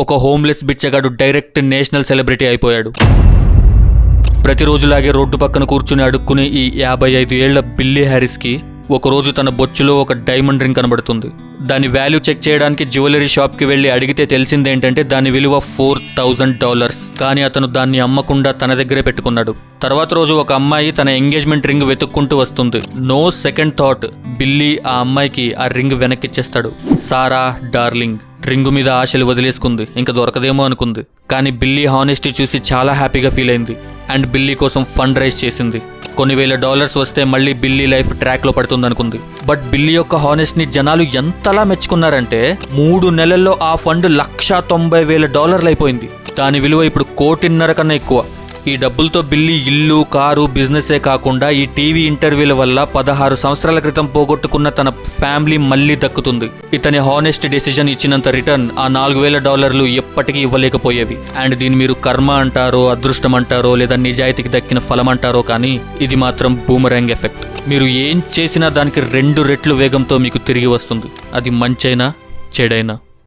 ఒక హోమ్లెస్ బిచ్చగాడు direct national celebrity అయిపోయాడు. ప్రతిరోజులాగే road పక్కన కూర్చుని అడుక్కునే ఈ 55 ఏళ్ల బిల్లీ హ్యారిస్కి ఒకరోజు తన బొచ్చులో ఒక డైమండ్ రింగ్ కనబడుతుంది. దాని వాల్యూ చెక్ చేయడానికి జ్యువెలరీ షాప్కి వెళ్ళి అడిగితే తెలిసిందేంటంటే దాని విలువ $4,000. కానీ అతను దాన్ని అమ్మకుండా తన దగ్గరే పెట్టుకున్నాడు. తర్వాత రోజు ఒక అమ్మాయి తన ఎంగేజ్మెంట్ రింగ్ వెతుక్కుంటూ వస్తుంది. నో సెకండ్ థాట్, బిల్లీ ఆ అమ్మాయికి ఆ రింగ్ వెనక్కిచ్చేస్తాడు. సారా డార్లింగ్ రింగు మీద ఆశలు వదిలేసుకుంది, ఇంకా దొరకదేమో అనుకుంది. కానీ బిల్లీ హానెస్టీ చూసి చాలా హ్యాపీగా ఫీల్ అయింది అండ్ బిల్లీ కోసం ఫండ్ రైజ్ చేసింది. కొన్ని $1,000 వస్తే మళ్ళీ బిల్లీ లైఫ్ ట్రాక్లో పడుతుంది అనుకుంది. బట్ బిల్లీ యొక్క హానెస్ట్ని జనాలు ఎంతలా మెచ్చుకున్నారంటే 3 నెలల్లో ఆ ఫండ్ $190,000 అయిపోయింది. దాని విలువ ఇప్పుడు 1,50,00,000 కన్నా ఎక్కువ. ఈ డబ్బులతో బిల్లీ ఇల్లు, కారు, బిజినెసే కాకుండా ఈ టీవీ ఇంటర్వ్యూల వల్ల 16 సంవత్సరాల క్రితం పోగొట్టుకున్న తన ఫ్యామిలీ మళ్ళీ దక్కుతుంది. ఇతని హానెస్ట్ డెసిషన్ ఇచ్చినంత రిటర్న్ ఆ $4,000 ఎప్పటికీ ఇవ్వలేకపోయేవి. అండ్ దీన్ని మీరు కర్మ అంటారో, అదృష్టం అంటారో, లేదా నిజాయితీకి దక్కిన ఫలం అంటారో, కానీ ఇది మాత్రం బూమరాంగ్ ఎఫెక్ట్. మీరు ఏం చేసినా దానికి 2 రెట్లు వేగంతో మీకు తిరిగి వస్తుంది. అది మంచైనా చెడైనా.